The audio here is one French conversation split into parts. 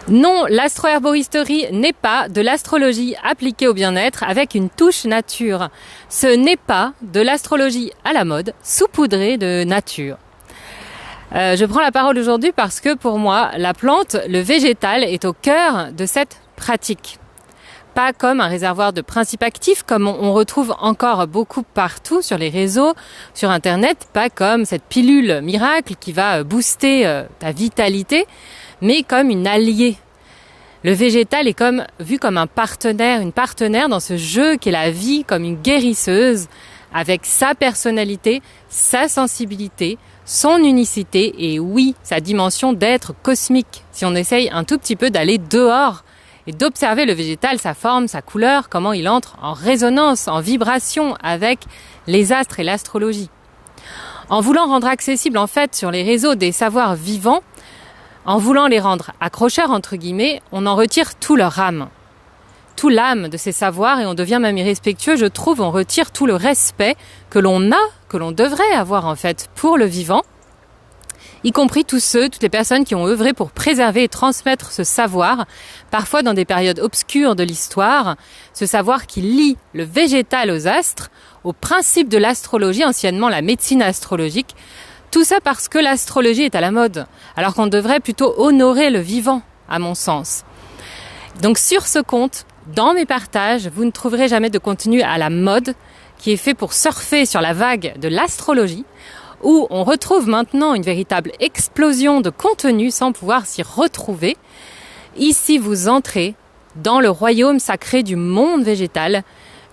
Non, l'astroherboristerie n'est pas de l'astrologie appliquée au bien-être avec une touche nature. Ce n'est pas de l'astrologie à la mode, saupoudrée de nature. Je prends la parole aujourd'hui parce que pour moi, la plante, le végétal, est au cœur de cette pratique. Pas comme un réservoir de principes actifs, comme on retrouve encore beaucoup partout sur les réseaux, sur Internet, pas comme cette pilule miracle qui va booster ta vitalité, mais comme une alliée. Le végétal est vu comme un partenaire, une partenaire dans ce jeu qu'est la vie, comme une guérisseuse, avec sa personnalité, sa sensibilité, son unicité et oui, sa dimension d'être cosmique. Si on essaye un tout petit peu d'aller dehors et d'observer le végétal, sa forme, sa couleur, comment il entre en résonance, en vibration avec les astres et l'astrologie. En voulant rendre accessible en fait sur les réseaux des savoirs vivants, en voulant les rendre accrocheurs entre guillemets, on en retire tout leur âme. Tout l'âme de ces savoirs et on devient même irrespectueux, je trouve, on retire tout le respect que l'on a, que l'on devrait avoir en fait pour le vivant, y compris toutes les personnes qui ont œuvré pour préserver et transmettre ce savoir, parfois dans des périodes obscures de l'histoire, ce savoir qui lie le végétal aux astres, aux principes de l'astrologie, anciennement la médecine astrologique, tout ça parce que l'astrologie est à la mode, alors qu'on devrait plutôt honorer le vivant, à mon sens. Donc sur ce compte, dans mes partages, vous ne trouverez jamais de contenu à la mode qui est fait pour surfer sur la vague de l'astrologie, où on retrouve maintenant une véritable explosion de contenu sans pouvoir s'y retrouver. Ici, vous entrez dans le royaume sacré du monde végétal.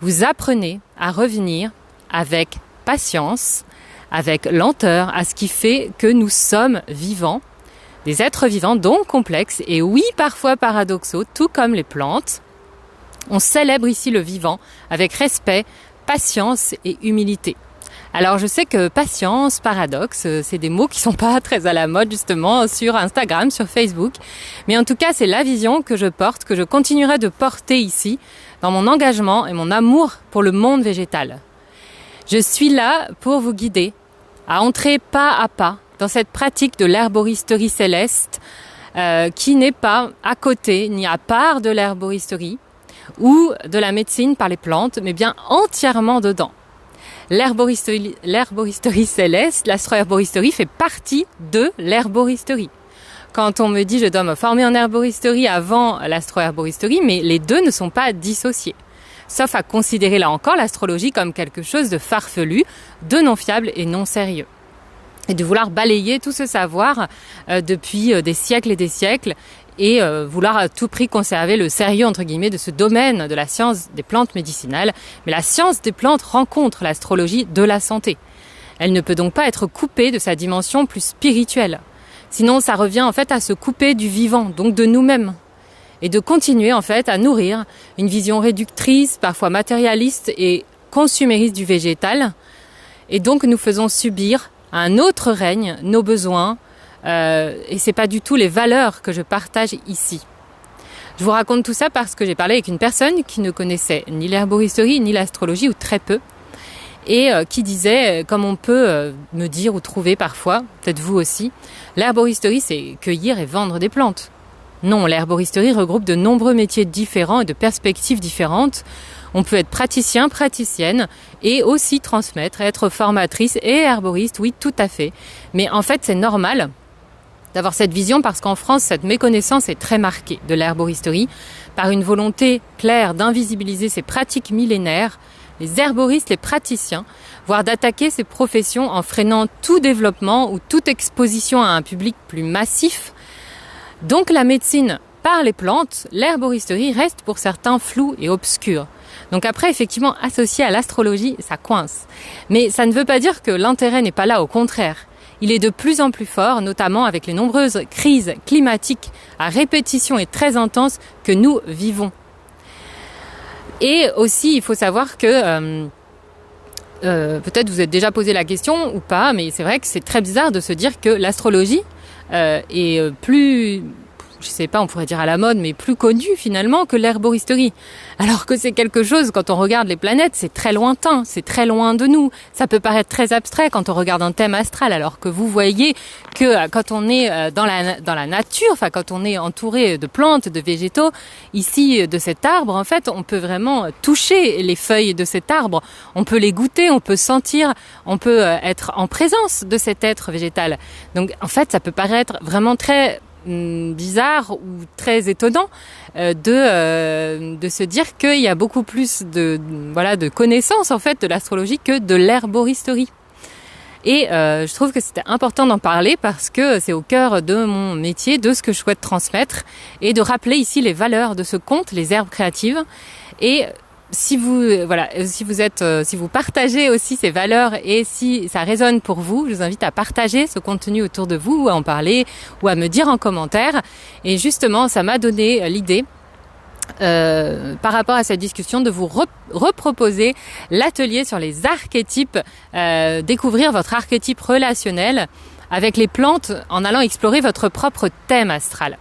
Vous apprenez à revenir avec patience, avec lenteur, à ce qui fait que nous sommes vivants, des êtres vivants donc complexes et oui, parfois paradoxaux, tout comme les plantes. On célèbre ici le vivant avec respect, patience et humilité. Alors je sais que patience, paradoxe, c'est des mots qui sont pas très à la mode justement sur Instagram, sur Facebook. Mais en tout cas, c'est la vision que je porte, que je continuerai de porter ici, dans mon engagement et mon amour pour le monde végétal. Je suis là pour vous guider à entrer pas à pas dans cette pratique de l'herboristerie céleste qui n'est pas à côté ni à part de l'herboristerie ou de la médecine par les plantes, mais bien entièrement dedans. L'herboristerie céleste, l'astroherboristerie fait partie de l'herboristerie. Quand on me dit je dois me former en herboristerie avant l'astroherboristerie, mais les deux ne sont pas dissociés. Sauf à considérer là encore l'astrologie comme quelque chose de farfelu, de non fiable et non sérieux. Et de vouloir balayer tout ce savoir depuis des siècles et des siècles et vouloir à tout prix conserver le sérieux entre guillemets de ce domaine de la science des plantes médicinales. Mais la science des plantes rencontre l'astrologie de la santé. Elle ne peut donc pas être coupée de sa dimension plus spirituelle. Sinon ça revient en fait à se couper du vivant, donc de nous-mêmes. Et de continuer en fait à nourrir une vision réductrice, parfois matérialiste et consumériste du végétal. Et donc nous faisons subir à un autre règne nos besoins et c'est pas du tout les valeurs que je partage ici. Je vous raconte tout ça parce que j'ai parlé avec une personne qui ne connaissait ni l'herboristerie ni l'astrologie ou très peu et qui disait, comme on peut me dire ou trouver parfois, peut-être vous aussi, l'herboristerie c'est cueillir et vendre des plantes. Non, l'herboristerie regroupe de nombreux métiers différents et de perspectives différentes. On peut être praticien, praticienne et aussi transmettre, être formatrice et herboriste, oui, tout à fait. Mais en fait, c'est normal d'avoir cette vision parce qu'en France, cette méconnaissance est très marquée de l'herboristerie par une volonté claire d'invisibiliser ces pratiques millénaires, les herboristes, les praticiens, voire d'attaquer ces professions en freinant tout développement ou toute exposition à un public plus massif. Donc la médecine par les plantes, l'herboristerie reste pour certains floue et obscure. Donc après, effectivement, associé à l'astrologie, ça coince. Mais ça ne veut pas dire que l'intérêt n'est pas là, au contraire. Il est de plus en plus fort, notamment avec les nombreuses crises climatiques à répétition et très intenses que nous vivons. Et aussi, il faut savoir que peut-être vous êtes déjà posé la question ou pas, mais c'est vrai que c'est très bizarre de se dire que l'astrologie est plus, je je sais pas, on pourrait dire à la mode, mais plus connu finalement que l'herboristerie. Alors que c'est quelque chose, quand on regarde les planètes, c'est très lointain, c'est très loin de nous. Ça peut paraître très abstrait quand on regarde un thème astral, alors que vous voyez que quand on est dans la nature, enfin quand on est entouré de plantes, de végétaux, ici de cet arbre, en fait, on peut vraiment toucher les feuilles de cet arbre, on peut les goûter, on peut sentir, on peut être en présence de cet être végétal. Donc en fait, ça peut paraître vraiment très bizarre ou très étonnant de se dire qu'il y a beaucoup plus de connaissances en fait de l'astrologie que de l'herboristerie. Et je trouve que c'était important d'en parler parce que c'est au cœur de mon métier, de ce que je souhaite transmettre et de rappeler ici les valeurs de ce conte, les herbes créatives. Et si vous partagez aussi ces valeurs et si ça résonne pour vous, je vous invite à partager ce contenu autour de vous, ou à en parler, ou à me dire en commentaire. Et justement, ça m'a donné l'idée, par rapport à cette discussion, de vous reproposer l'atelier sur les archétypes, découvrir votre archétype relationnel avec les plantes en allant explorer votre propre thème astral.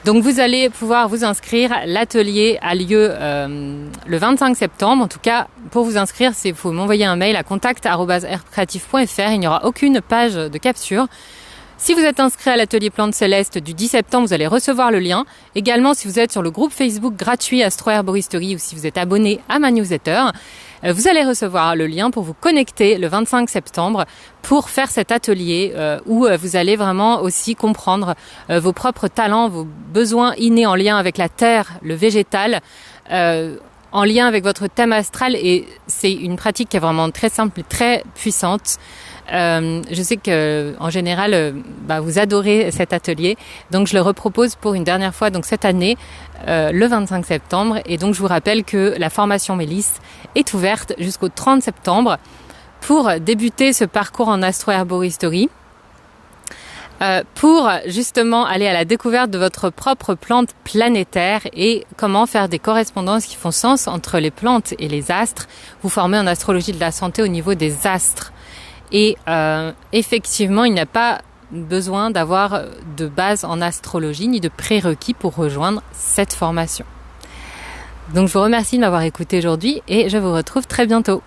Donc vous allez pouvoir vous inscrire. L'atelier a lieu le 25 septembre. En tout cas, pour vous inscrire, il faut m'envoyer un mail à contact@herbcreative.fr. Il n'y aura aucune page de capture. Si vous êtes inscrit à l'atelier Plantes Célestes du 10 septembre, vous allez recevoir le lien. Également, si vous êtes sur le groupe Facebook gratuit Astro Herboristerie ou si vous êtes abonné à ma newsletter, vous allez recevoir le lien pour vous connecter le 25 septembre pour faire cet atelier où vous allez vraiment aussi comprendre vos propres talents, vos besoins innés en lien avec la terre, le végétal, en lien avec votre thème astral. Et c'est une pratique qui est vraiment très simple et très puissante. Je sais que en général, vous adorez cet atelier, donc je le repropose pour une dernière fois donc cette année, le 25 septembre. Et donc je vous rappelle que la formation Mélisse est ouverte jusqu'au 30 septembre pour débuter ce parcours en astro-herboristerie, pour justement aller à la découverte de votre propre plante planétaire et comment faire des correspondances qui font sens entre les plantes et les astres. Vous formez en astrologie de la santé au niveau des astres. Et effectivement, il n'y a pas besoin d'avoir de base en astrologie ni de prérequis pour rejoindre cette formation. Donc je vous remercie de m'avoir écouté aujourd'hui et je vous retrouve très bientôt.